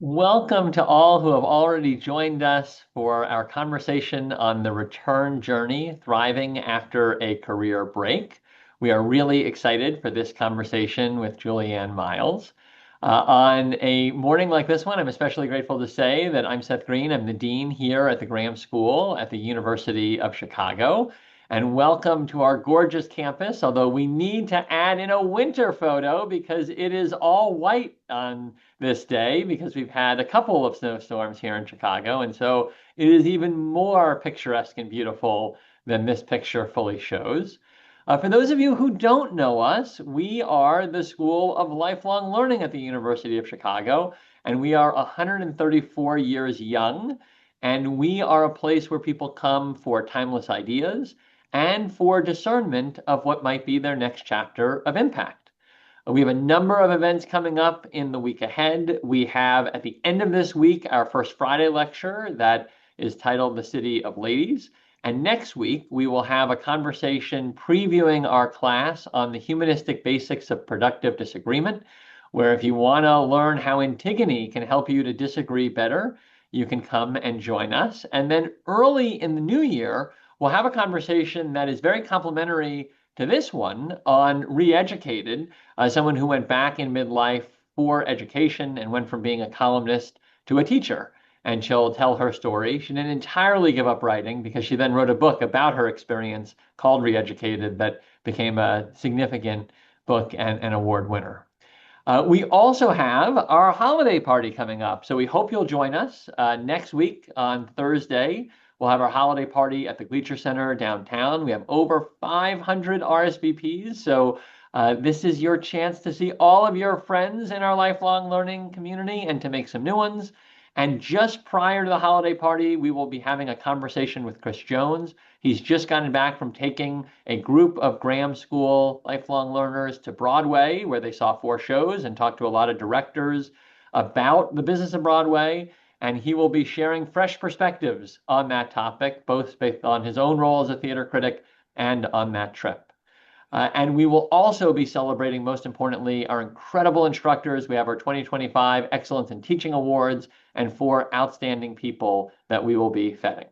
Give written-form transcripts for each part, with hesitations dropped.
Welcome to all who have already joined us for our conversation on the return journey, thriving after a career break. We are really excited for this conversation with Julianne Miles. On a morning like this one, I'm especially grateful to say that I'm Seth Green. I'm the dean here at the Graham School at the University of Chicago. And welcome to our gorgeous campus, although we need to add in a winter photo because it is all white on this day because we've had a couple of snowstorms here in Chicago. And so it is even more picturesque and beautiful than this picture fully shows. For those of you who don't know us, we are the School of Lifelong Learning at the University of Chicago, and we are 134 years young. And we are a place where people come for timeless ideas and for discernment of what might be their next chapter of impact. We have a number of events coming up in the week ahead. We have at the end of this week our first Friday lecture that is titled The City of Ladies. And next week, we will have a conversation previewing our class on the humanistic basics of productive disagreement, where if you want to learn how Antigone can help you to disagree better, you can come and join us. And then early in the new year, we'll have a conversation that is very complementary to this one on Re-Educated, someone who went back in midlife for education and went from being a columnist to a teacher. And she'll tell her story. She didn't entirely give up writing because she then wrote a book about her experience called Re-Educated that became a significant book and an award winner. We also have our holiday party coming up. So we hope you'll join us next week on Thursday. We'll have our holiday party at the Gleacher Center downtown. We have over 500 RSVPs. So this is your chance to see all of your friends in our lifelong learning community and to make some new ones. And just prior to the holiday party, we will be having a conversation with Chris Jones. He's just gotten back from taking a group of Graham School lifelong learners to Broadway, where they saw 4 shows and talked to a lot of directors about the business of Broadway. And he will be sharing fresh perspectives on that topic, both based on his own role as a theater critic and on that trip. And we will also be celebrating, most importantly, our incredible instructors. We have our 2025 Excellence in Teaching Awards and 4 outstanding people that we will be feting.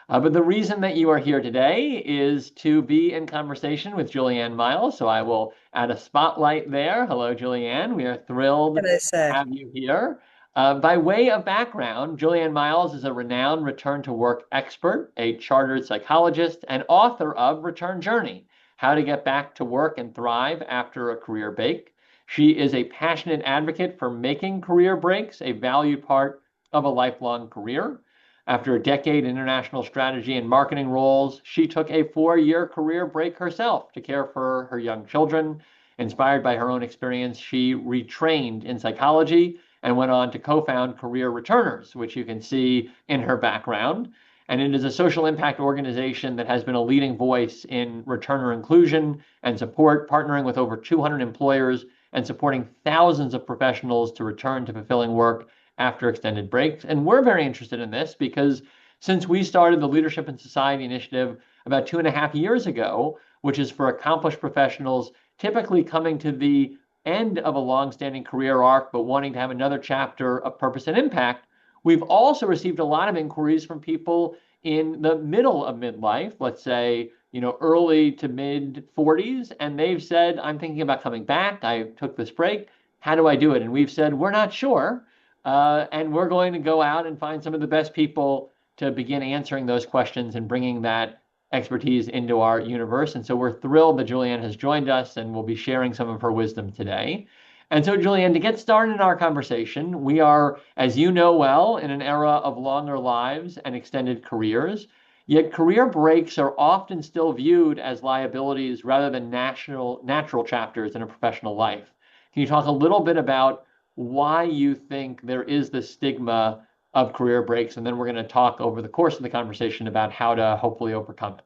But the reason that you are here today is to be in conversation with Julianne Miles. So I will add a spotlight there. Hello, Julianne. We are thrilled Hello, to sir. have you here. By way of background, Julianne Miles is a renowned return to work expert, a chartered psychologist, and author of Return Journey: How to Get Back to Work and Thrive After a Career Break. She is a passionate advocate for making career breaks a valued part of a lifelong career. After a decade in international strategy and marketing roles, she took a 4-year career break herself to care for her young children. Inspired by her own experience, she retrained in psychology and went on to co-found Career Returners, which you can see in her background. And it is a social impact organization that has been a leading voice in returner inclusion and support, partnering with over 200 employers and supporting thousands of professionals to return to fulfilling work after extended breaks. And we're very interested in this because since we started the Leadership in Society initiative about 2.5 years ago, which is for accomplished professionals typically coming to the end of a long-standing career arc, but wanting to have another chapter of purpose and impact, we've also received a lot of inquiries from people in the middle of midlife, let's say, early to mid 40s, and they've said, I'm thinking about coming back. I took this break. How do I do it? And we've said, we're not sure. And we're going to go out and find some of the best people to begin answering those questions and bringing that expertise into our universe. And so we're thrilled that Julianne has joined us and will be sharing some of her wisdom today. And so, Julianne, to get started in our conversation, we are, as you know well, in an era of longer lives and extended careers. Yet career breaks are often still viewed as liabilities rather than natural chapters in a professional life. Can you talk a little bit about why you think there is this stigma of career breaks? And then we're going to talk over the course of the conversation about how to hopefully overcome it.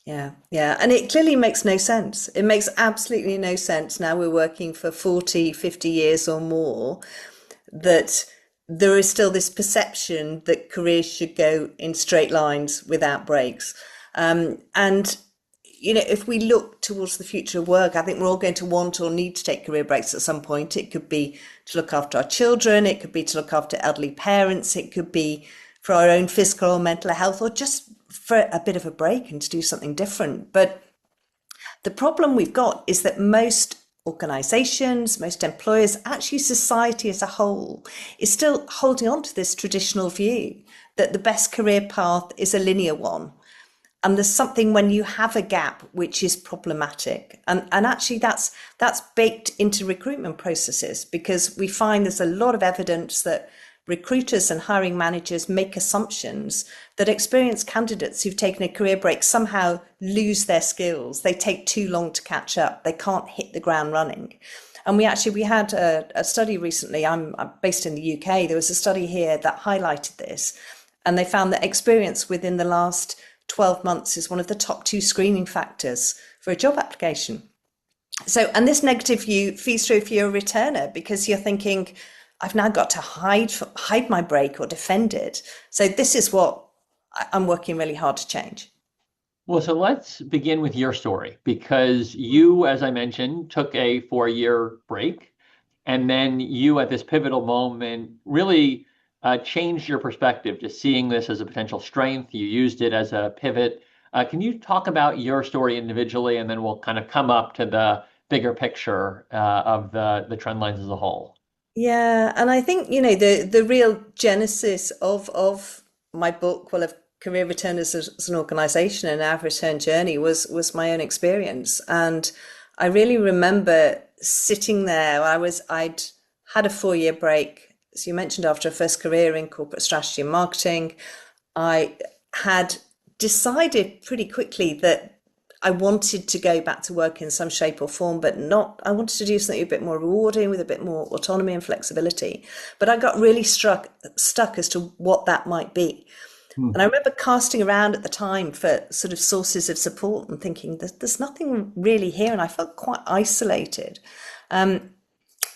Yeah, yeah. And it clearly makes no sense. It makes absolutely no sense. Now we're working for 40, 50 years or more, that there is still this perception that careers should go in straight lines without breaks. And if we look towards the future of work, I think we're all going to want or need to take career breaks at some point. It could be to look after our children, it could be to look after elderly parents, it could be for our own physical or mental health, or just for a bit of a break and to do something different. But the problem we've got is that most organizations, most employers, actually society as a whole, is still holding on to this traditional view that the best career path is a linear one. And there's something when you have a gap which is problematic. And actually that's baked into recruitment processes, because we find there's a lot of evidence that recruiters and hiring managers make assumptions that experienced candidates who've taken a career break somehow lose their skills. They take too long to catch up. They can't hit the ground running. And we had a study recently. I'm based in the UK. There was a study here that highlighted this, and they found that experience within the last 12 months is one of the top two screening factors for a job application. So, and this negative view feeds through if you're a returner, because you're thinking, I've now got to hide my break or defend it. So this is what I'm working really hard to change. Well, so let's begin with your story, because you, as I mentioned, took a 4-year break, and then you, at this pivotal moment, really changed your perspective to seeing this as a potential strength. You used it as a pivot. Can you talk about your story individually, and then we'll kind of come up to the bigger picture of the trend lines as a whole? Yeah, and I think, the real genesis of my book, well, of Career Return as an organization and our return journey was my own experience. And I really remember sitting there. I'd had a 4-year break, as you mentioned, after a first career in corporate strategy and marketing. I had decided pretty quickly that I wanted to go back to work in some shape or form, but not, I wanted to do something a bit more rewarding with a bit more autonomy and flexibility. But I got really stuck as to what that might be. Hmm. And I remember casting around at the time for sort of sources of support and thinking there's nothing really here. And I felt quite isolated. And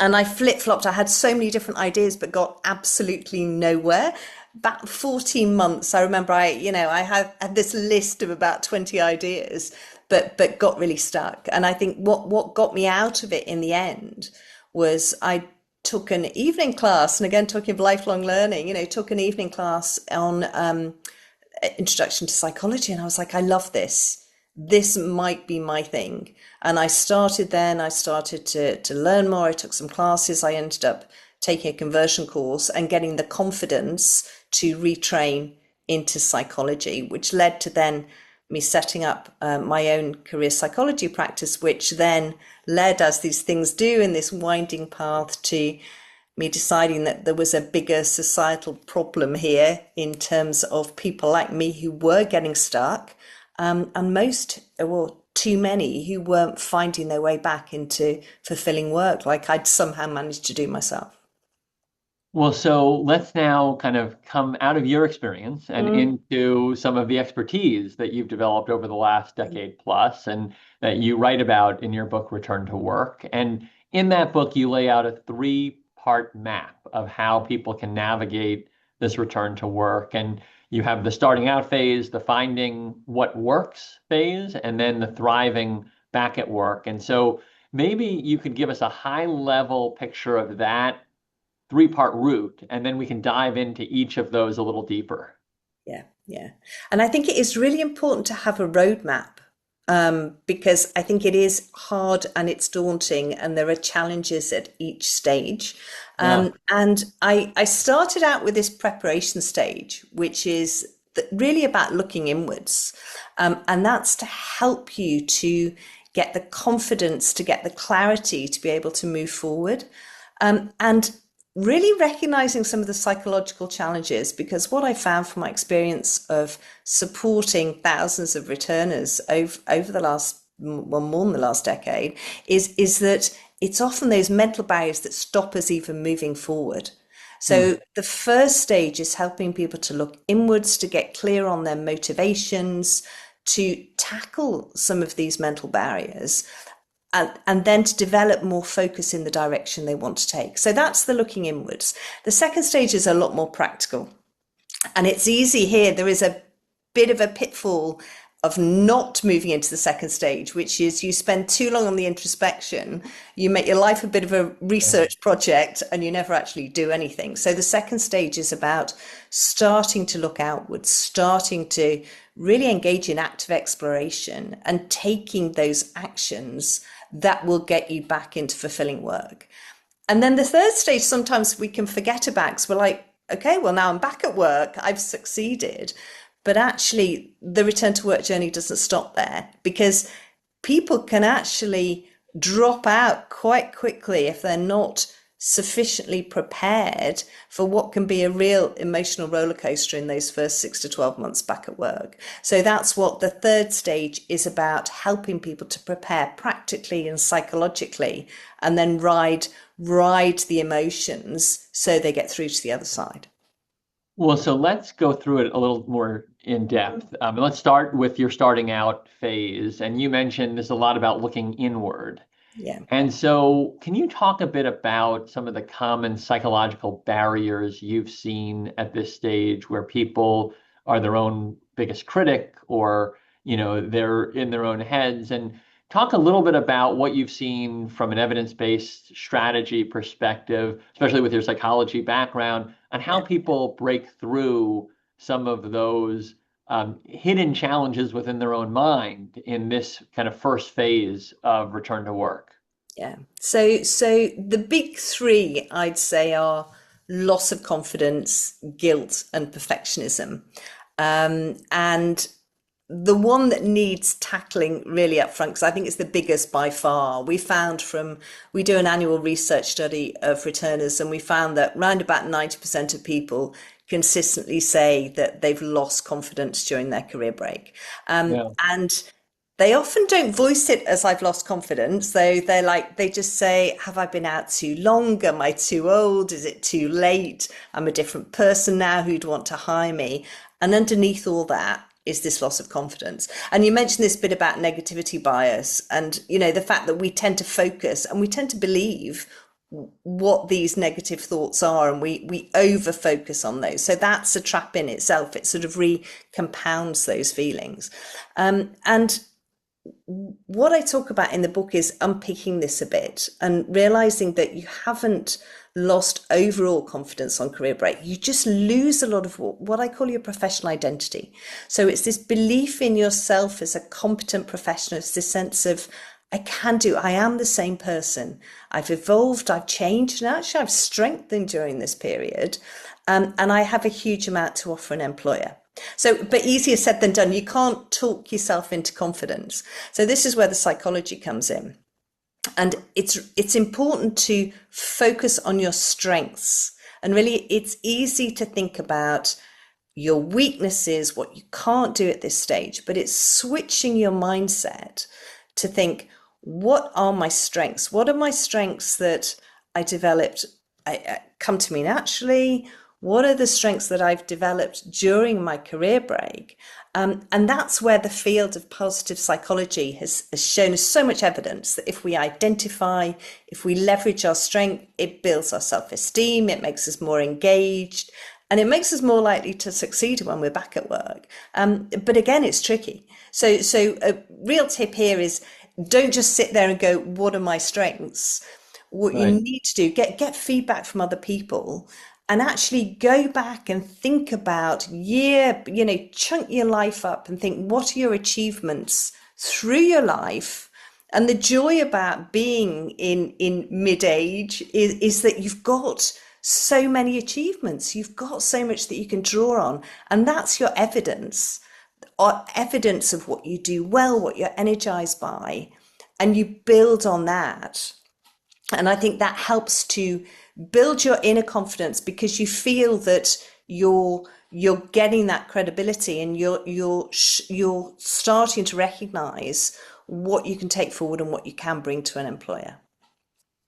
I flip-flopped. I had so many different ideas, but got absolutely nowhere. About 14 months, I remember I had this list of about 20 ideas, but got really stuck. And I think what got me out of it in the end was I took an evening class, and again, talking of lifelong learning, took an evening class on introduction to psychology, and I was like, I love this. This might be my thing. And I started to learn more. I took some classes. I ended up taking a conversion course and getting the confidence to retrain into psychology, which led to then me setting up my own career psychology practice, which then led, as these things do, in this winding path to me deciding that there was a bigger societal problem here in terms of people like me who were getting stuck, and most, or too many, who weren't finding their way back into fulfilling work like I'd somehow managed to do myself. Well, so let's now kind of come out of your experience and Mm. into some of the expertise that you've developed over the last decade plus, and that you write about in your book, Return to Work. And in that book, you lay out a 3-part map of how people can navigate this return to work. And you have the starting out phase, the finding what works phase, and then the thriving back at work. And so maybe you could give us a high level picture of that 3-part route, and then we can dive into each of those a little deeper. Yeah, yeah. And I think it is really important to have a roadmap, because I think it is hard and it's daunting, and there are challenges at each stage. Yeah. And I started out with this preparation stage, which is really about looking inwards. And that's to help you to get the confidence, to get the clarity to be able to move forward. And really recognizing some of the psychological challenges, because what I found from my experience of supporting thousands of returners over the last, well, more than the last decade, is that it's often those mental barriers that stop us even moving forward. Hmm. So the first stage is helping people to look inwards, to get clear on their motivations, to tackle some of these mental barriers, and then to develop more focus in the direction they want to take. So that's the looking inwards. The second stage is a lot more practical. And it's easy here. There is a bit of a pitfall of not moving into the second stage, which is you spend too long on the introspection, you make your life a bit of a Yeah. research project, and you never actually do anything. So the second stage is about starting to look outwards, starting to really engage in active exploration and taking those actions that will get you back into fulfilling work. And then the third stage, sometimes we can forget about because we're like, okay, well, now I'm back at work, I've succeeded. But actually, the return to work journey doesn't stop there because people can actually drop out quite quickly if they're not sufficiently prepared for what can be a real emotional roller coaster in those first 6 to 12 months back at work. So that's what the third stage is about, helping people to prepare practically and psychologically and then ride the emotions so they get through to the other side. Well, so let's go through it a little more in depth. And let's start with your starting out phase. And you mentioned there's a lot about looking inward. Yeah. And so, can you talk a bit about some of the common psychological barriers you've seen at this stage where people are their own biggest critic or, they're in their own heads? And talk a little bit about what you've seen from an evidence-based strategy perspective, especially with your psychology background, and how people break through some of those hidden challenges within their own mind in this kind of first phase of return to work. Yeah. So the big three I'd say are loss of confidence, guilt, and perfectionism. And the one that needs tackling really up front, because I think it's the biggest by far. We do an annual research study of returners, and we found that around about 90% of people consistently say that they've lost confidence during their career break. Yeah. And they often don't voice it as I've lost confidence, though they just say, have I been out too long? Am I too old? Is it too late? I'm a different person now who'd want to hire me. And underneath all that is this loss of confidence. And you mentioned this bit about negativity bias and, the fact that we tend to focus and we tend to believe what these negative thoughts are and we over focus on those. So that's a trap in itself. It sort of compounds those feelings. And what I talk about in the book is unpicking this a bit and realizing that you haven't lost overall confidence on career break. You just lose a lot of what I call your professional identity. So it's this belief in yourself as a competent professional. It's this sense of, I am the same person. I've evolved, I've changed, and actually I've strengthened during this period. And I have a huge amount to offer an employer. So, but easier said than done. You can't talk yourself into confidence. So this is where the psychology comes in. And it's important to focus on your strengths. And really, it's easy to think about your weaknesses, what you can't do at this stage, but it's switching your mindset to think, what are my strengths? What are my strengths that I developed, come to me naturally? What are the strengths that I've developed during my career break? And that's where the field of positive psychology has shown us so much evidence that if we identify, if we leverage our strength, it builds our self-esteem, it makes us more engaged, and it makes us more likely to succeed when we're back at work. But again, it's tricky. So a real tip here is don't just sit there and go, what are my strengths? What you Right. need to do, get feedback from other people and actually go back and think about chunk your life up and think, what are your achievements through your life? And the joy about being in mid-age is that you've got so many achievements. You've got so much that you can draw on. And that's your evidence, or evidence of what you do well, what you're energized by. And you build on that. And I think that helps to build your inner confidence because you feel that you're getting that credibility and you're starting to recognize what you can take forward and what you can bring to an employer.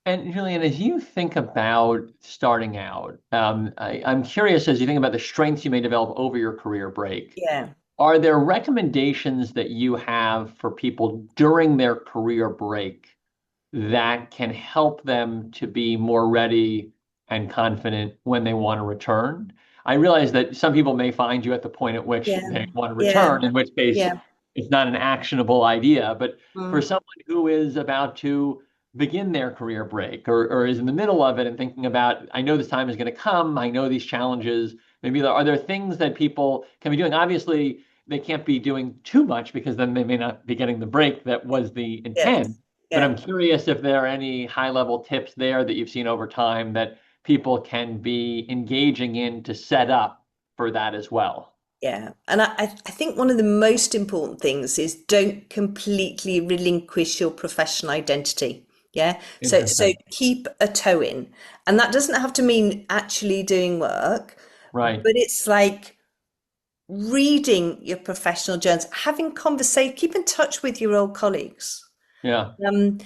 And Julian, as you think about starting out, I'm curious as you think about the strengths you may develop over your career break, Yeah. are there recommendations that you have for people during their career break that can help them to be more ready and confident when they want to return? I realize that some people may find you at the point at which Yeah. they want to Yeah. return, in which case Yeah. it's not an actionable idea. But for Mm. someone who is about to begin their career break or is in the middle of it and thinking about, I know this time is going to come, I know these challenges, maybe are there things that people can be doing? Obviously, they can't be doing too much because then they may not be getting the break that was the Yes. intent. But Yeah. I'm curious if there are any high level tips there that you've seen over time that people can be engaging in to set up for that as well. Yeah. And I think one of the most important things is don't completely relinquish your professional identity. Yeah. So Interesting. keep a toe in. And that doesn't have to mean actually doing work, Right. but it's like reading your professional journals, having conversation, keep in touch with your old colleagues. Yeah. Um,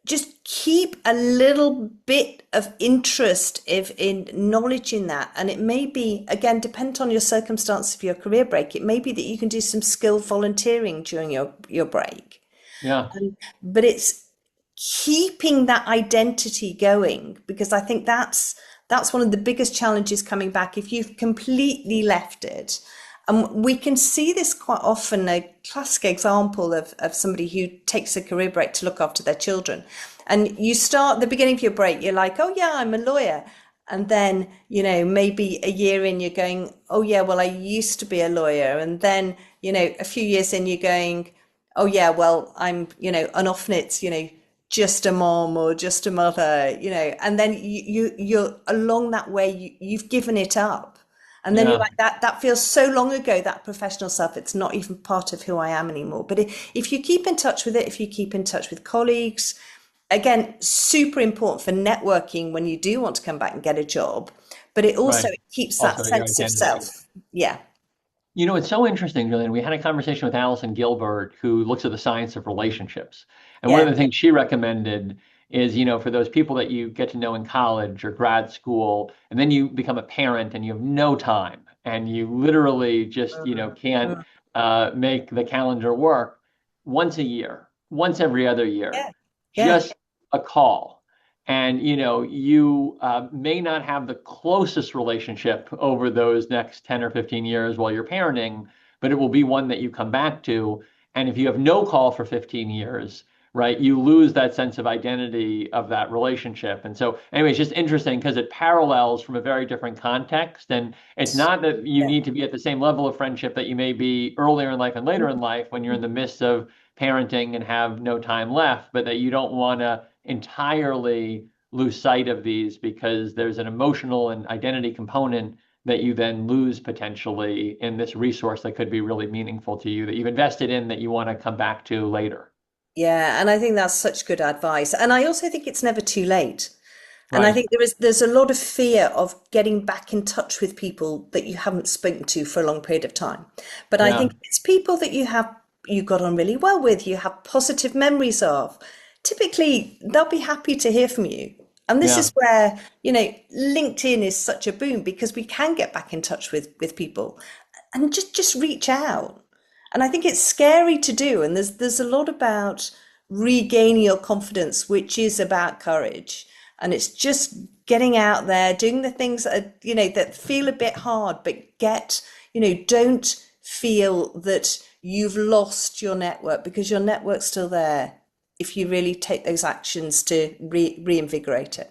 just keep a little bit of interest if in knowledge in that. And it may be, again, depend on your circumstance of your career break. It may be that you can do some skill volunteering during your break. Yeah. But it's keeping that identity going, because I think that's one of the biggest challenges coming back if you've completely left it. And we can see this quite often, a classic example of somebody who takes a career break to look after their children. And you start at the beginning of your break, you're like, oh yeah, I'm a lawyer. And then, maybe a year in, you're going, oh yeah, well, I used to be a lawyer. And then, a few years in, you're going, oh yeah, well, and often it's, just a mom or just a mother, and then you're along that way, you've given it up. And then you're Yeah. like, that feels so long ago, that professional stuff, it's not even part of who I am anymore. But if you keep in touch with it, if you keep in touch with colleagues, again, super important for networking when you do want to come back and get a job, but it also Right. it keeps that Also, your sense of identity. self. Yeah. You know, it's so interesting, Julian. We had a conversation with Alison Gilbert, who looks at the science of relationships. And one of Yeah. the things she recommended is, for those people that you get to know in college or grad school, and then you become a parent and you have no time and you literally just, Mm, can't mm. make the calendar work once a year, once every other year, Yeah. Yeah. just a call. And you may not have the closest relationship over those next 10 or 15 years while you're parenting, but it will be one that you come back to. And if you have no call for 15 years, right, you lose that sense of identity of that relationship. And so, anyway, it's just interesting because it parallels from a very different context. And it's not that you Yeah. need to be at the same level of friendship that you may be earlier in life and later in life when you're in the midst of parenting and have no time left, but that you don't want to entirely lose sight of these because there's an emotional and identity component that you then lose potentially in this resource that could be really meaningful to you that you've invested in that you want to come back to later. Yeah, and I think that's such good advice. And I also think it's never too late. And I Right. think there's a lot of fear of getting back in touch with people that you haven't spoken to for a long period of time. But I Yeah. think it's people that you got on really well with, you have positive memories of. Typically, they'll be happy to hear from you. And this Yeah. is where, LinkedIn is such a boom because we can get back in touch with people and just reach out. And I think it's scary to do. And there's a lot about regaining your confidence, which is about courage. And it's just getting out there, doing the things that that feel a bit hard, but don't feel that you've lost your network, because your network's still there if you really take those actions to reinvigorate it.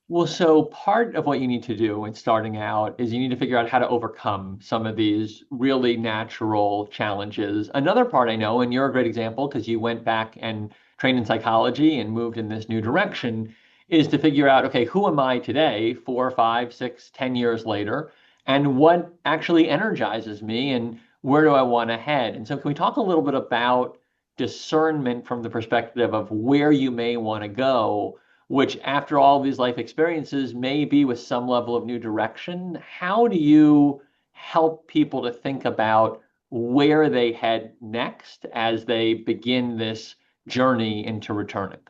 Well, so part of what you need to do when starting out is you need to figure out how to overcome some of these really natural challenges. Another part I know, and you're a great example because you went back and trained in psychology and moved in this new direction, is to figure out, okay, who am I today, 4, 5, 6, 10 years later, and what actually energizes me and where do I want to head? And so can we talk a little bit about discernment from the perspective of where you may want to go, which after all these life experiences may be with some level of new direction? How do you help people to think about where they head next as they begin this journey into returning?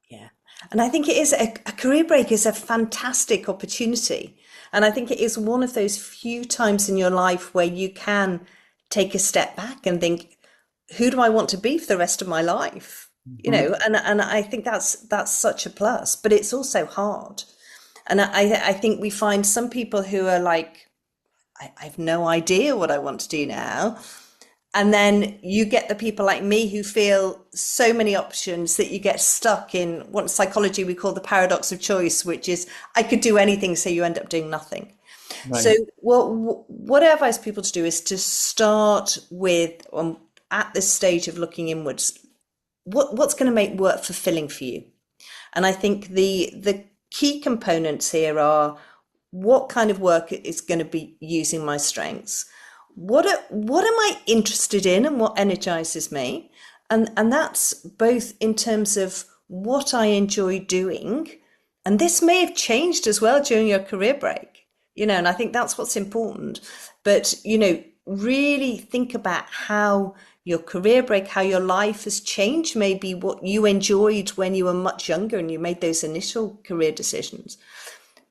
Yeah. And I think it is a career break is a fantastic opportunity. And I think it is one of those few times in your life where you can take a step back and think, who do I want to be for the rest of my life? Mhm. And I think that's such a plus, but it's also hard. And I think we find some people who are like, I've no idea what I want to do now. And then you get the people like me who feel so many options that you get stuck in what in psychology we call the paradox of choice, which is I could do anything, so you end up doing nothing. So Right. what I advise people to do is to start with, at this stage of looking inwards, what's going to make work fulfilling for you? And I think the key components here are what kind of work is going to be using my strengths. What am I interested in and what energizes me? And that's both in terms of what I enjoy doing. And this may have changed as well during your career break, and I think that's what's important. But, really think about how your career break, how your life has changed, maybe what you enjoyed when you were much younger and you made those initial career decisions.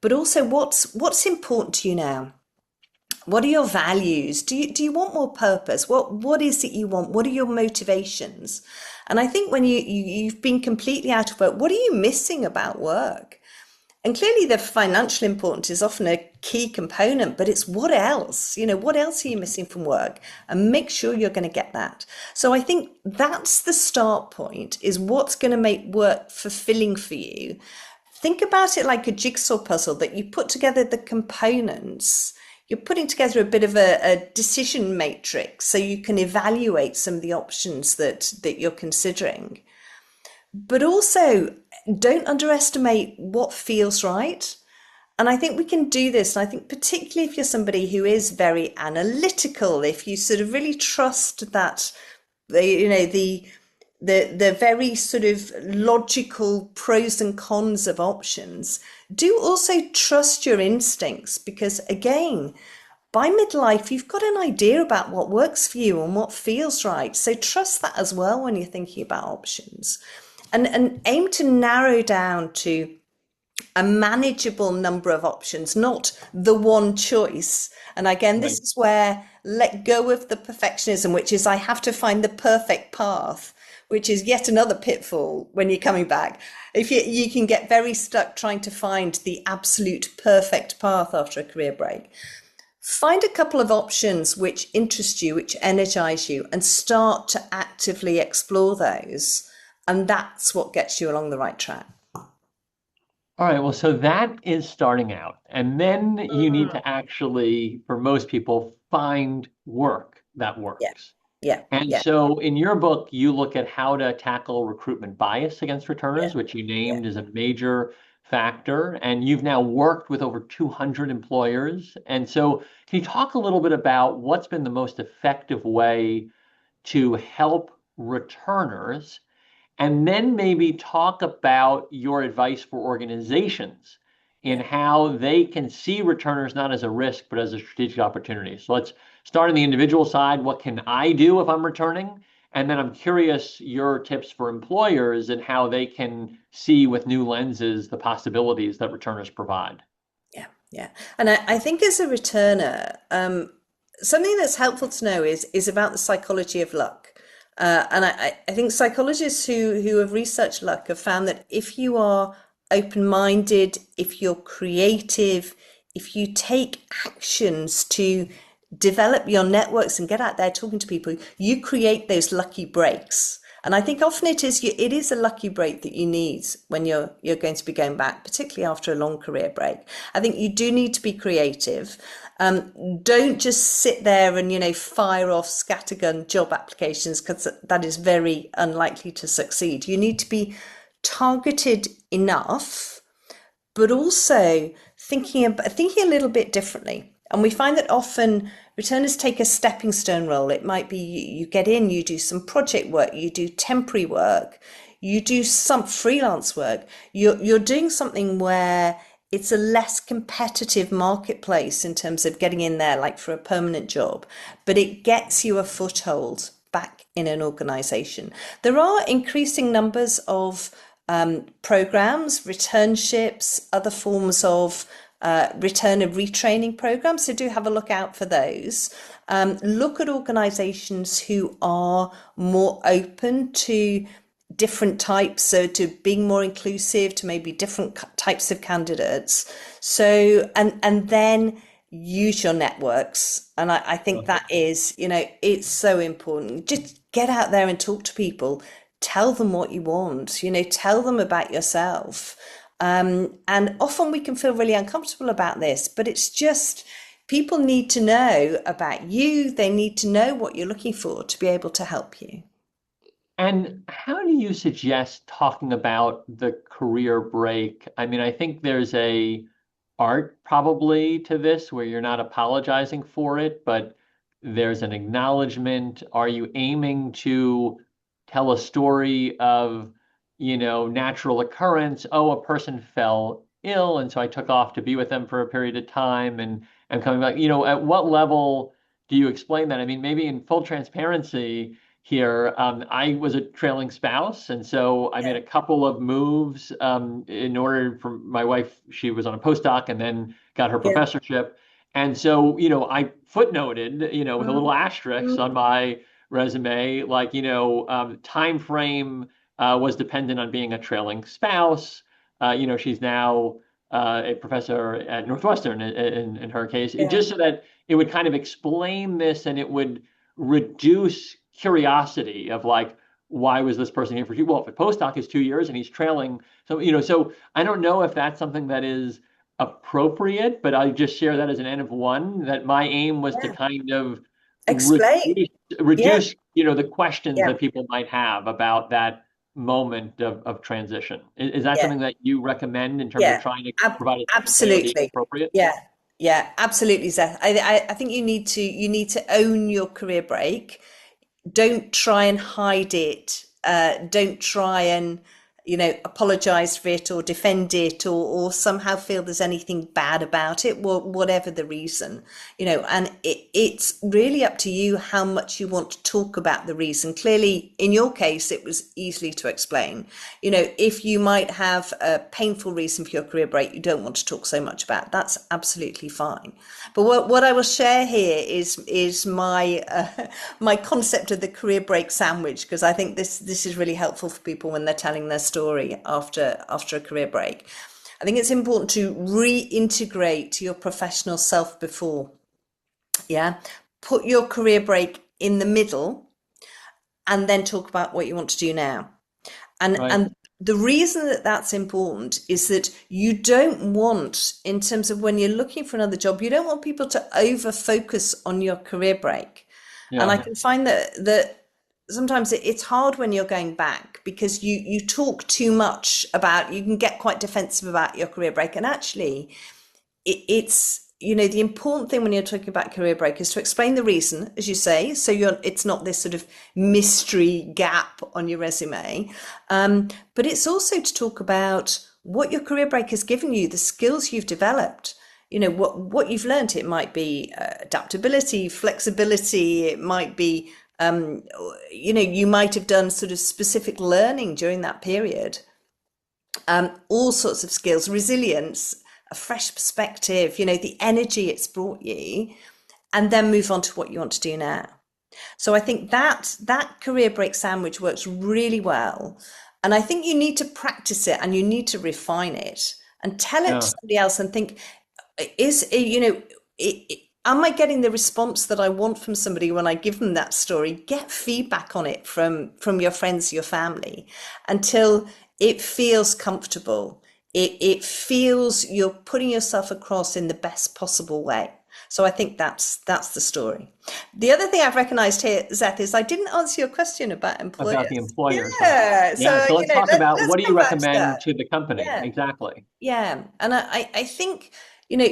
But also what's important to you now? What are your values? Do you want more purpose? What is it you want? What are your motivations? And I think when you've been completely out of work, what are you missing about work? And clearly the financial importance is often a key component, but it's what else? What else are you missing from work? And make sure you're going to get that. So I think that's the start point, is what's going to make work fulfilling for you. Think about it like a jigsaw puzzle that you put together the components. You're putting together a bit of a decision matrix so you can evaluate some of the options that you're considering. But also, don't underestimate what feels right. And I think we can do this. And I think particularly if you're somebody who is very analytical, if you sort of really trust that the very sort of logical pros and cons of options, do also trust your instincts, because again, by midlife, you've got an idea about what works for you and what feels right. So trust that as well when you're thinking about options, and aim to narrow down to a manageable number of options, not the one choice. And again, this Right. is where let go of the perfectionism, which is I have to find the perfect path, which is yet another pitfall when you're coming back. If you can get very stuck trying to find the absolute perfect path after a career break. Find a couple of options which interest you, which energize you, and start to actively explore those. And that's what gets you along the right track. All right, well, so that is starting out. And then you need to actually, for most people, find work that Yeah, works. yeah, And yeah, so in your book, you look at how to tackle recruitment bias against yeah, returners, which you yeah, named as a major factor. And you've now worked with over 200 employers. And so can you talk a little bit about what's been the most effective way to help returners? And then maybe talk about your advice for organizations in yeah. how they can see returners not as a risk, but as a strategic opportunity. So let's start on the individual side. What can I do if I'm returning? And then I'm curious your tips for employers and how they can see with new lenses the possibilities that returners provide. Yeah, yeah. And I think as a returner, something that's helpful to know is about the psychology of luck. And I think psychologists who have researched luck have found that if you are open-minded, if you're creative, if you take actions to develop your networks and get out there talking to people, you create those lucky breaks. And I think often it is a lucky break that you need when you're going to be going back, particularly after a long career break. I think you do need to be creative. Don't just sit there and fire off scattergun job applications, because that is very unlikely to succeed. You need to be targeted enough, but also thinking a little bit differently. And we find that often returners take a stepping stone role. It might be you get in, you do some project work, you do temporary work, you do some freelance work. You're doing something where it's a less competitive marketplace in terms of getting in there, like for a permanent job, but it gets you a foothold back in an organization. There are increasing numbers of programs, returnships, other forms of return and retraining programs. So do have a look out for those. Look at organizations who are more open to different types, so to being more inclusive to maybe different types of candidates. So and then use your networks. And I think that is, it's so important. Just get out there and talk to people. Tell them what you want, tell them about yourself. And often we can feel really uncomfortable about this, but it's just people need to know about you. They need to know what you're looking for to be able to help you. And how do you suggest talking about the career break? I mean, I think there's a art probably to this where you're not apologizing for it, but there's an acknowledgement. Are you aiming to tell a story of, natural occurrence? Oh, a person fell ill, and so I took off to be with them for a period of time and I'm coming back. At what level do you explain that? I mean, maybe in full transparency here. I was a trailing spouse, and so I made Yeah, a couple of moves in order for my wife. She was on a postdoc and then got her yeah. professorship. And so, I footnoted, with a little Mm, asterisk on mm, my resume, like, time frame was dependent on being a trailing spouse. She's now a professor at Northwestern in her case, yeah, just so that it would kind of explain this and it would reduce curiosity of like, why was this person here for 2? Well, if a postdoc is 2 years and he's trailing, so I don't know if that's something that is appropriate, but I just share that as an N of one, that my aim was to yeah. kind of Explain. reduce, Yeah, reduce, the questions yeah, that people might have about that moment of transition. Is that yeah. something that you recommend in terms of Yeah, trying to provide a clarity absolutely. appropriate? Yeah, yeah, absolutely, Zeth. I think you need to own your career break. Don't try and hide it. Don't try and apologize for it or defend it or somehow feel there's anything bad about it, whatever the reason. And it's really up to you how much you want to talk about the reason. Clearly, in your case, it was easily to explain. If you might have a painful reason for your career break you don't want to talk so much about, that's absolutely fine. But what I will share here is my my concept of the career break sandwich, because I think this is really helpful for people when they're telling their story after a career break. I think it's important to reintegrate your professional self before. Yeah. Put your career break in the middle and then talk about what you want to do now. And Right. and the reason that that's important is that you don't want, in terms of when you're looking for another job, you don't want people to over focus on your career break. And I Yeah. can find that sometimes it's hard when you're going back because you talk too much about, you can get quite defensive about your career break. And actually, it's the important thing when you're talking about career break is to explain the reason, as you say, so it's not this sort of mystery gap on your resume. But it's also to talk about what your career break has given you, the skills you've developed, what you've learned. It might be adaptability, flexibility. It might be you might have done sort of specific learning during that period, all sorts of skills, resilience, a fresh perspective, the energy it's brought you, and then move on to what you want to do now. So I think that career break sandwich works really well. And I think you need to practice it and you need to refine it and tell it to Yeah. somebody else and think, am I getting the response that I want from somebody when I give them that story? Get feedback on it from your friends, your family, until it feels comfortable. It feels you're putting yourself across in the best possible way. So I think that's the story. The other thing I've recognized here, Zeth, is I didn't answer your question about About the employers. employer side. Yeah. Yeah. So, So let's talk about let's what do you come back to that. recommend to the company? Yeah. Exactly. Yeah. And I think, you know,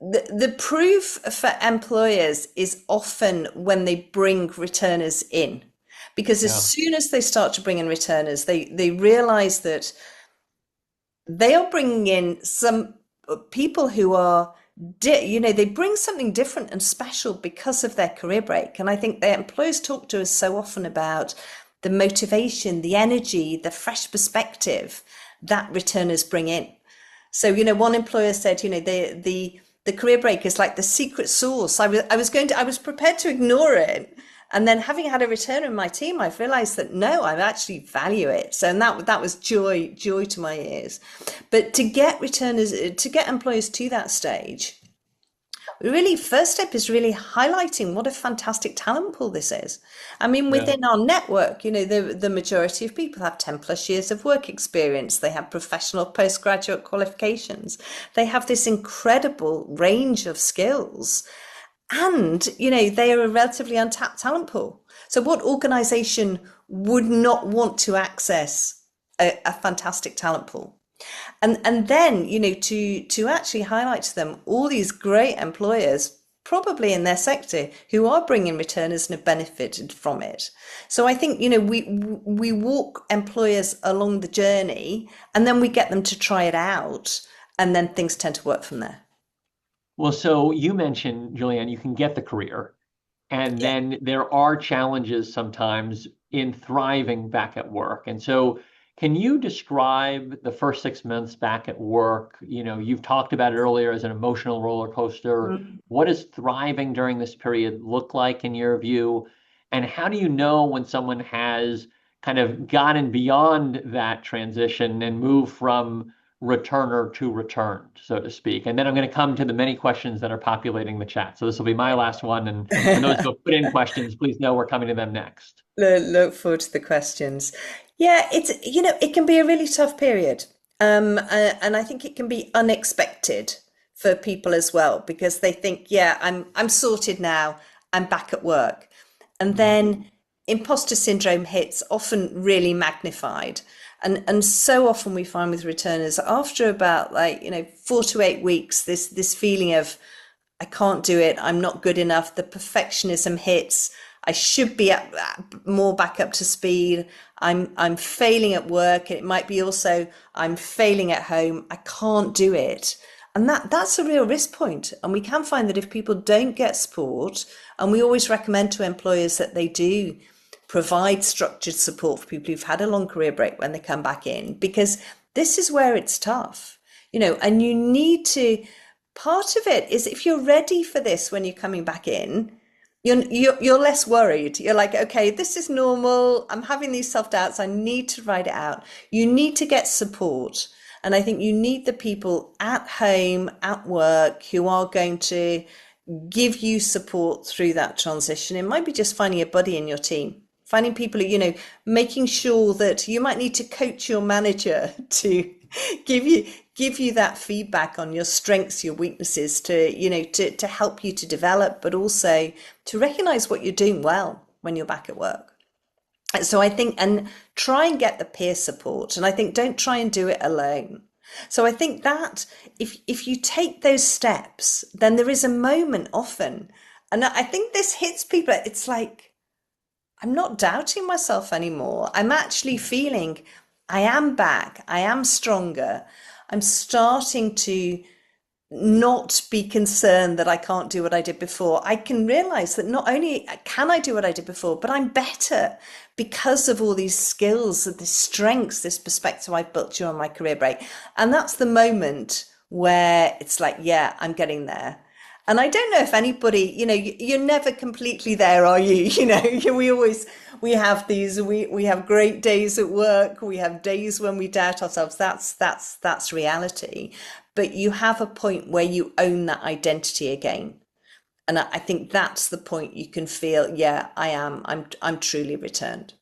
the proof for employers is often when they bring returners in. Because as Yeah. soon as they start to bring in returners, they realize that they are bringing in some people who are they bring something different and special because of their career break. And I think their employers talk to us so often about the motivation, the energy, the fresh perspective that returners bring in. So, one employer said, the career break is like the secret sauce. I was prepared to ignore it. And then having had a returner in my team, I've realized that no, I actually value it. So, and that was joy to my ears. But to get returners, to get employers to that stage, really, first step is really highlighting what a fantastic talent pool this is. I mean, Yeah. within our network, the majority of people have 10 plus years of work experience. They have professional postgraduate qualifications. They have this incredible range of skills. And, they are a relatively untapped talent pool. So what organization would not want to access a fantastic talent pool? And then, to actually highlight to them all these great employers, probably in their sector, who are bringing returners and have benefited from it. So I think, we walk employers along the journey, and then we get them to try it out, and then things tend to work from there. Well, so you mentioned, Julianne, you can get the career, and Yeah. then there are challenges sometimes in thriving back at work. And so, can you describe the first 6 months back at work? You've talked about it earlier as an emotional roller coaster. What does thriving during this period look like in your view? And how do you know when someone has kind of gotten beyond that transition and moved from returner to returned, so to speak? And then I'm going to come to the many questions that are populating the chat. So this will be my last one. And those who have put in questions, please know we're coming to them next. Look forward to the questions. Yeah, it can be a really tough period. And I think it can be unexpected for people as well because they think, yeah, I'm sorted now. I'm back at work. And Mhm. then imposter syndrome hits, often really magnified. And so often we find with returners after about 4 to 8 weeks, this feeling of I can't do it. I'm not good enough. The perfectionism hits. I should be more back up to speed. I'm failing at work. It might be also I'm failing at home. I can't do it. And that's a real risk point. And we can find that if people don't get support, and we always recommend to employers that they do provide structured support for people who've had a long career break when they come back in, because this is where it's tough, and you need to part of it is if you're ready for this when you're coming back in, you're less worried. You're like, okay, this is normal. I'm having these self-doubts. I need to write it out. You need to get support. And I think you need the people at home, at work, who are going to give you support through that transition. It might be just finding a buddy in your team, finding people, making sure that you might need to coach your manager to give you give you that feedback on your strengths, your weaknesses, to help you to develop, but also to recognize what you're doing well when you're back at work. So I think, and try and get the peer support. And I think don't try and do it alone. So I think that if you take those steps, then there is a moment often, and I think this hits people. It's like I'm not doubting myself anymore. I'm actually feeling I am back. I am stronger. I'm starting to not be concerned that I can't do what I did before. I can realize that not only can I do what I did before, but I'm better because of all these skills, this strengths, this perspective I've built during my career break. And that's the moment where it's like, yeah, I'm getting there. And I don't know if anybody, you're never completely there, are you? We have we have great days at work. We have days when we doubt ourselves. That's reality. But you have a point where you own that identity again. And I think that's the point you can feel, yeah, I'm truly returned.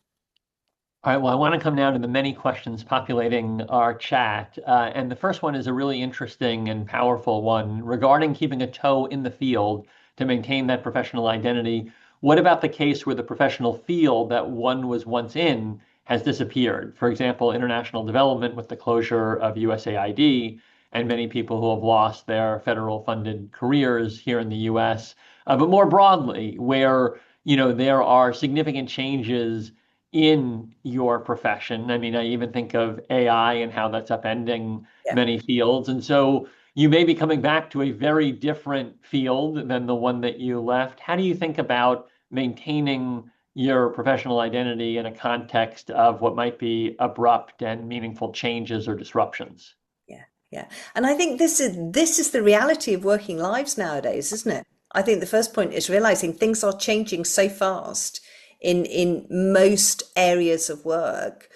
All right, well, I want to come now to the many questions populating our chat. And the first one is a really interesting and powerful one regarding keeping a toe in the field to maintain that professional identity. What about the case where the professional field that one was once in has disappeared? For example, international development with the closure of USAID and many people who have lost their federal funded careers here in the US. But more broadly, where there are significant changes in your profession. I mean, I even think of AI and how that's upending Yeah. many fields. And so you may be coming back to a very different field than the one that you left. How do you think about maintaining your professional identity in a context of what might be abrupt and meaningful changes or disruptions? Yeah, yeah. And I think this is the reality of working lives nowadays, isn't it? I think the first point is realizing things are changing so fast in most areas of work.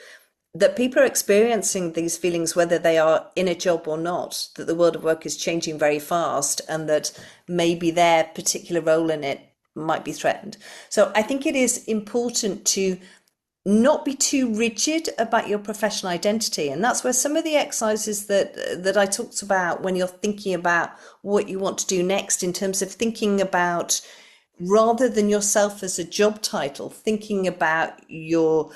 that people are experiencing these feelings, whether they are in a job or not, that the world of work is changing very fast and that maybe their particular role in it might be threatened. So I think it is important to not be too rigid about your professional identity. And that's where some of the exercises that I talked about when you're thinking about what you want to do next, in terms of thinking about, rather than yourself as a job title, thinking about your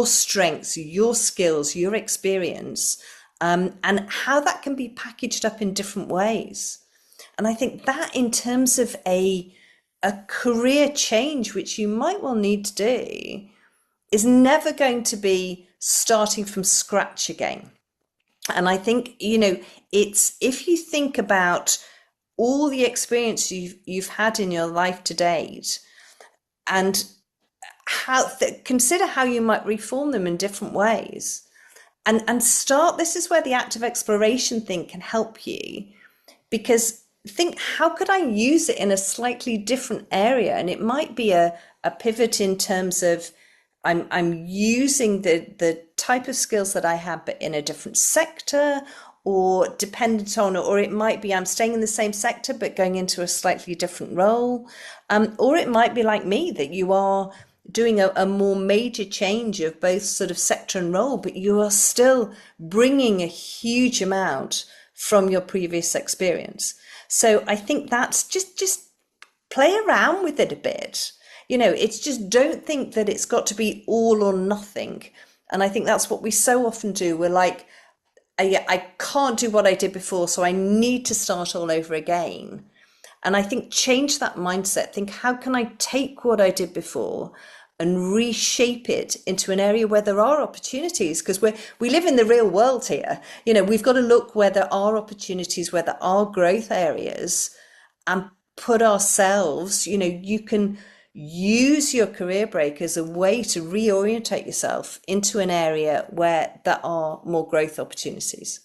strengths, your skills, your experience, and how that can be packaged up in different ways. And I think that, in terms of a career change, which you might well need to do, is never going to be starting from scratch again. And I think, it's, if you think about all the experience you've had in your life to date, and consider how you might reform them in different ways, and start, this is where the active exploration thing can help you, because think, how could I use it in a slightly different area? And it might be a pivot in terms of, I'm using the type of skills that I have, but in a different sector, or dependent on, or it might be I'm staying in the same sector but going into a slightly different role, or it might be like me, that you are doing a more major change of both sort of sector and role, but you are still bringing a huge amount from your previous experience. So I think that's just play around with it a bit. It's just, don't think that it's got to be all or nothing. And I think that's what we so often do. We're like, I can't do what I did before, so I need to start all over again. And I think, change that mindset. Think, how can I take what I did before and reshape it into an area where there are opportunities? Because we live in the real world here. We've got to look where there are opportunities, where there are growth areas, and put ourselves, you can use your career break as a way to reorientate yourself into an area where there are more growth opportunities.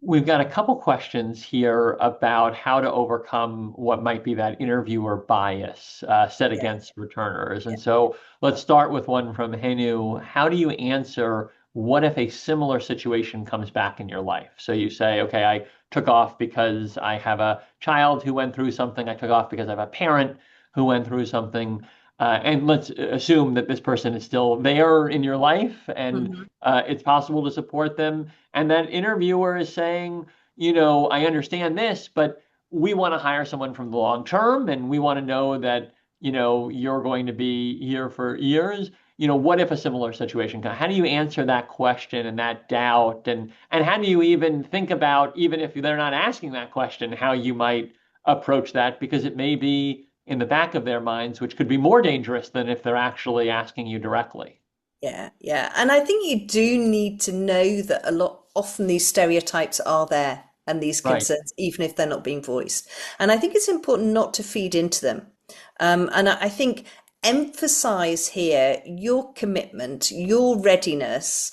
We've got a couple questions here about how to overcome what might be that interviewer bias set Yeah, against returners. yeah. And so let's start with one from Henu. How do you answer, what if a similar situation comes back in your life? So you say, okay, I took off because I have a child who went through something. I took off because I have a parent who went through something. And let's assume that this person is still there in your life and Mhm. it's possible to support them, and that interviewer is saying, I understand this, but we want to hire someone from the long term and we want to know that, you're going to be here for years. What if a similar situation comes? How do you answer that question and that doubt? And how do you even think about, even if they're not asking that question, how you might approach that? Because it may be in the back of their minds, which could be more dangerous than if they're actually asking you directly. Yeah, yeah. And I think you do need to know that often these stereotypes are there, and these Right. concerns, even if they're not being voiced. And I think it's important not to feed into them. And I think, emphasize here your commitment, your readiness,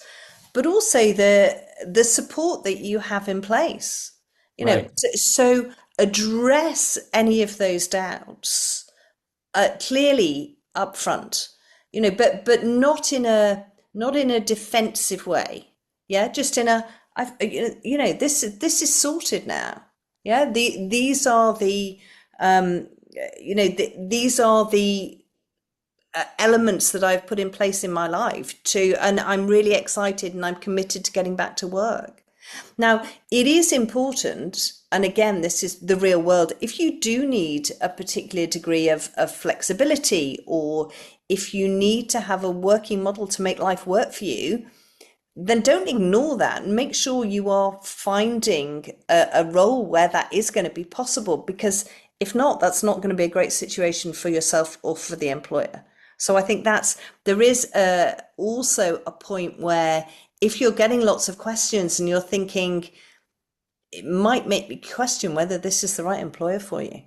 but also the support that you have in place. Right. So address any of those doubts clearly up front, but not in a defensive way. Yeah, just in a, I've, this is sorted now. Yeah, these are the these are the elements that I've put in place in my life and I'm really excited and I'm committed to getting back to work. Now, it is important, and again, this is the real world. If you do need a particular degree of flexibility, or if you need to have a working model to make life work for you, then don't ignore that, and make sure you are finding a role where that is going to be possible. Because if not, that's not going to be a great situation for yourself or for the employer. So I think there is also a point where, if you're getting lots of questions and you're thinking, it might make me question whether this is the right employer for you.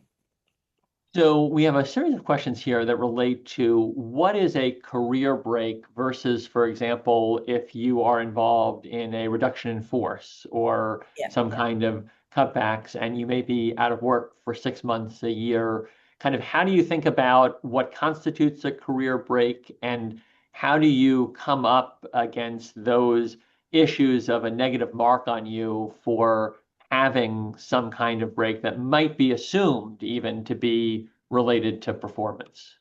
So we have a series of questions here that relate to what is a career break versus, for example, if you are involved in a reduction in force or Yeah, some yeah. kind of cutbacks and you may be out of work for 6 months, a year. Kind of how do you think about what constitutes a career break, and how do you come up against those issues of a negative mark on you for having some kind of break that might be assumed even to be related to performance?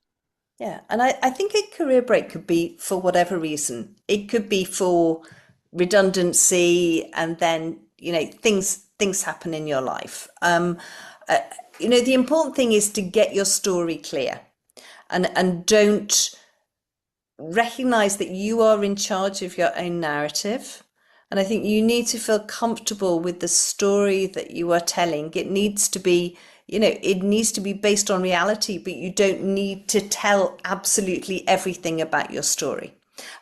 Yeah, and I think a career break could be for whatever reason. It could be for redundancy, and then things happen in your life. Uh, the important thing is to get your story clear, and don't recognize that you are in charge of your own narrative. And I think you need to feel comfortable with the story that you are telling. It needs to be, it needs to be based on reality, but you don't need to tell absolutely everything about your story.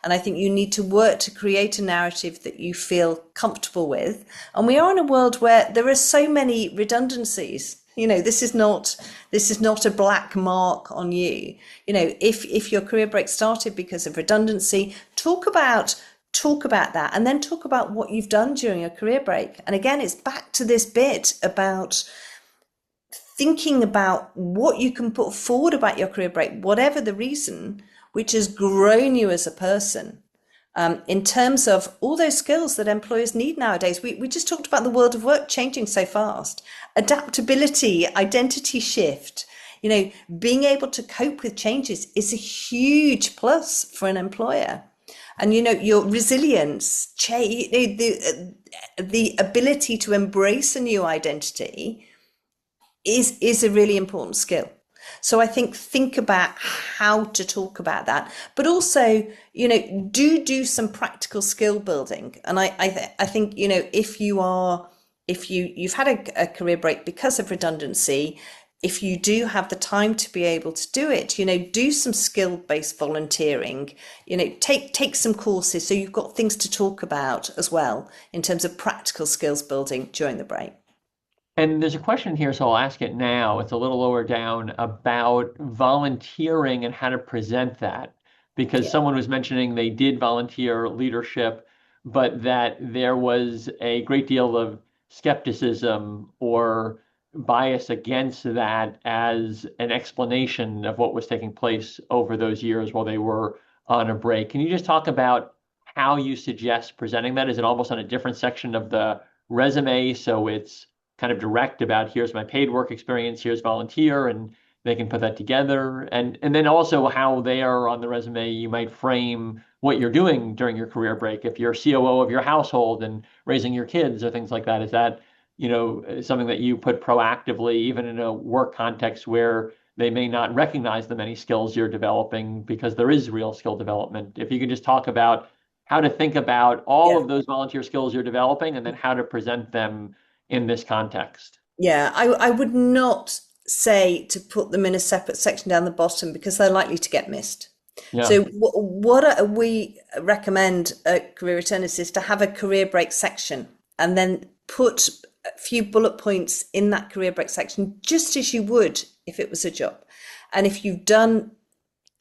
And I think you need to work to create a narrative that you feel comfortable with. And we are in a world where there are so many redundancies. This is not a black mark on you. If your career break started because of redundancy, talk about that, and then talk about what you've done during your career break. And again, it's back to this bit about thinking about what you can put forward about your career break, whatever the reason, which has grown you as a person. In terms of all those skills that employers need nowadays, we just talked about the world of work changing so fast. Adaptability, identity shift, being able to cope with changes is a huge plus for an employer. And your resilience, the ability to embrace a new identity is a really important skill. So I think about how to talk about that, but also, do some practical skill building. And I think, if you've had a career break because of redundancy, if you do have the time to be able to do it, do some skill-based volunteering, take some courses, so you've got things to talk about as well in terms of practical skills building during the break. And there's a question here, so I'll ask it now. It's a little lower down about volunteering and how to present that. Because Yeah. someone was mentioning they did volunteer leadership, but that there was a great deal of skepticism or bias against that as an explanation of what was taking place over those years while they were on a break. Can you just talk about how you suggest presenting that? Is it almost on a different section of the resume, so it's kind of direct about here's my paid work experience, here's volunteer, and they can put that together. And then also how they are on the resume, you might frame what you're doing during your career break. If you're COO of your household and raising your kids or things like that, is that, something that you put proactively, even in a work context where they may not recognize the many skills you're developing because there is real skill development? If you could just talk about how to think about all Yeah. of those volunteer skills you're developing and then how to present them in this context. Yeah, I would not say to put them in a separate section down the bottom because they're likely to get missed. Yeah. So we recommend career returners is to have a career break section, and then put a few bullet points in that career break section, just as you would if it was a job. And if you've done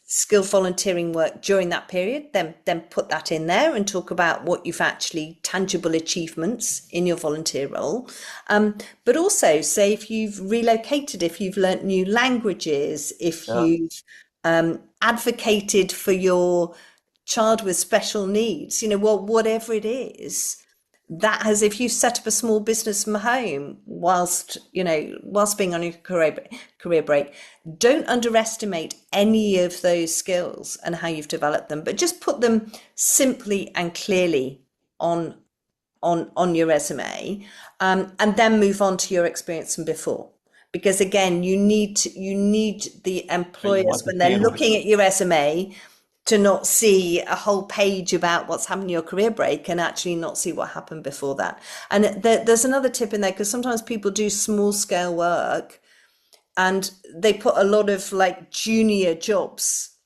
skill volunteering work during that period, then put that in there and talk about what you've actually tangible achievements in your volunteer role. But also say if you've relocated, if you've learnt new languages, if Yeah. you've advocated for your child with special needs, whatever it is, that has, if you set up a small business from home whilst being on your career break, don't underestimate any of those skills and how you've developed them, but just put them simply and clearly on on your resume, and then move on to your experience from before. Because again, you need the Right, you employers, want the when they're looking sandwich. at your resume, to not see a whole page about what's happened in your career break and actually not see what happened before that. And there's another tip in there, because sometimes people do small scale work and they put a lot of like junior jobs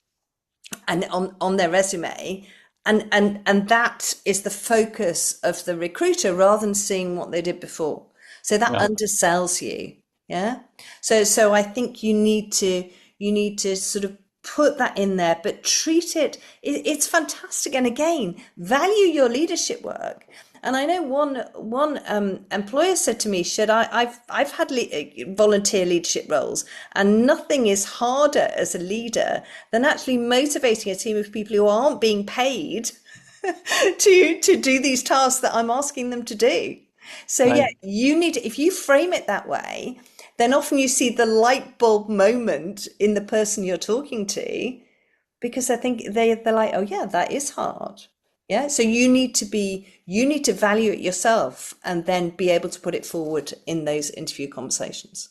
and on their resume, and that is the focus of the recruiter rather than seeing what they did before. So that Yeah. undersells you. Yeah. So I think you need to sort of put that in there, but treat it's fantastic. And again, value your leadership work. And I know one employer said to me, "Should I've had volunteer leadership roles, and nothing is harder as a leader than actually motivating a team of people who aren't being paid to do these tasks that I'm asking them to do." So yeah, Right. you need if you frame it that way, then often you see the light bulb moment in the person you're talking to because I think they're like, oh yeah, that is hard. Yeah. So you need to value it yourself and then be able to put it forward in those interview conversations.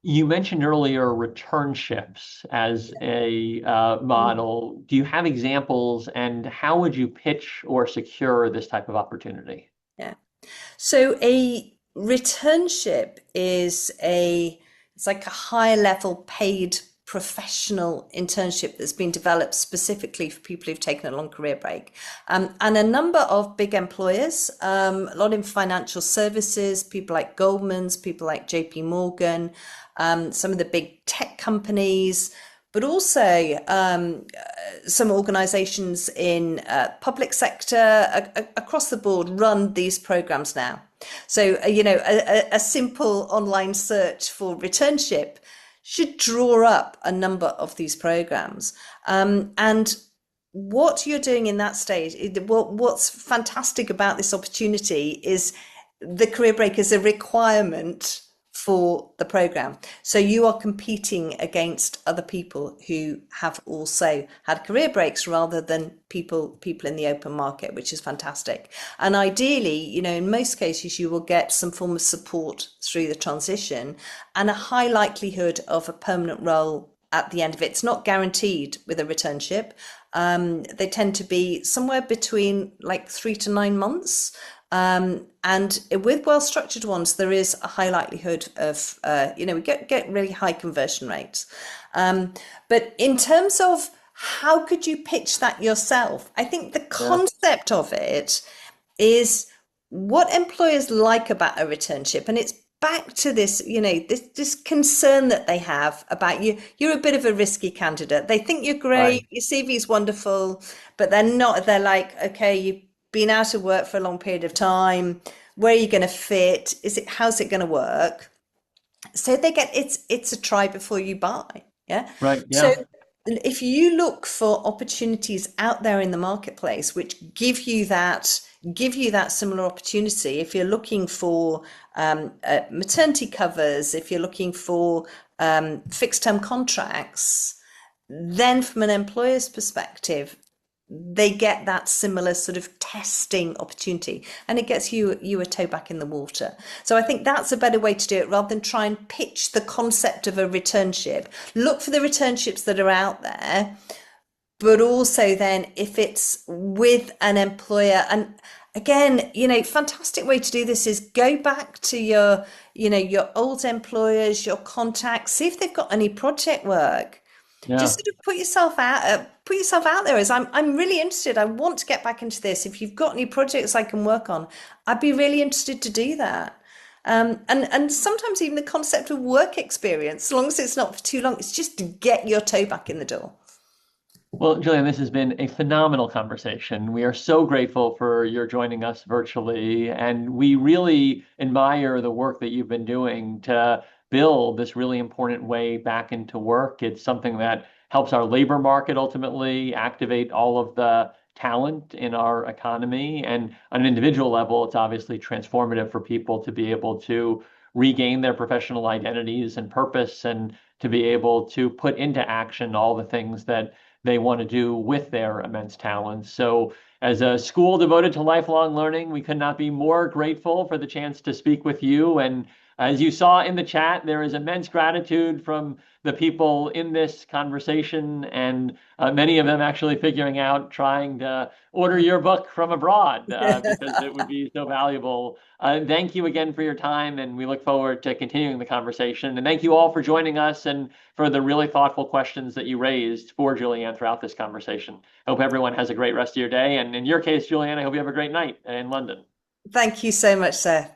You mentioned earlier returnships as a model. Do you have examples, and how would you pitch or secure this type of opportunity? Yeah. So a returnship is it's like a high level paid professional internship that's been developed specifically for people who've taken a long career break. And a number of big employers, a lot in financial services, people like Goldman's, people like JP Morgan, some of the big tech companies, but also some organizations in public sector across the board run these programs now. So, a simple online search for returnship should draw up a number of these programs. And what you're doing in that stage, what's fantastic about this opportunity is the career break is a requirement for the program. So you are competing against other people who have also had career breaks rather than people in the open market, which is fantastic. And ideally, in most cases, you will get some form of support through the transition and a high likelihood of a permanent role at the end of it. It's not guaranteed with a returnship. They tend to be somewhere between like 3 to 9 months. And with well-structured ones, there is a high likelihood of, we get really high conversion rates. But in terms of how could you pitch that yourself? I think the Yeah. concept of it is what employers like about a returnship, and it's back to this, this concern that they have about you. You're a bit of a risky candidate. They think you're Right. great, your CV is wonderful, but they're not. They're like, okay, you've been out of work for a long period of time. Where are you going to fit? How's it going to work? So they get it's a try before you buy. Yeah. Right. So Yeah. if you look for opportunities out there in the marketplace which give you that similar opportunity, if you're looking for maternity covers, if you're looking for fixed term contracts, then from an employer's perspective, they get that similar sort of testing opportunity and it gets you a toe back in the water. So I think that's a better way to do it rather than try and pitch the concept of a returnship. Look for the returnships that are out there, but also then if it's with an employer, and again, fantastic way to do this is go back to your old employers, your contacts, see if they've got any project work. Just Yeah. sort of put yourself out there as I'm really interested. I want to get back into this. If you've got any projects I can work on, I'd be really interested to do that. And sometimes even the concept of work experience, as long as it's not for too long, it's just to get your toe back in the door. Well, Julian, this has been a phenomenal conversation. We are so grateful for your joining us virtually, and we really admire the work that you've been doing to build this really important way back into work. It's something that helps our labor market ultimately activate all of the talent in our economy. And on an individual level, it's obviously transformative for people to be able to regain their professional identities and purpose and to be able to put into action all the things that they want to do with their immense talents. So, as a school devoted to lifelong learning, we could not be more grateful for the chance to speak with you. And as you saw in the chat, there is immense gratitude from the people in this conversation, and many of them actually figuring out trying to order your book from abroad because it would be so valuable. Thank you again for your time, and we look forward to continuing the conversation. And thank you all for joining us and for the really thoughtful questions that you raised for Julianne throughout this conversation. I hope everyone has a great rest of your day. And in your case, Julianne, I hope you have a great night in London. Thank you so much, sir.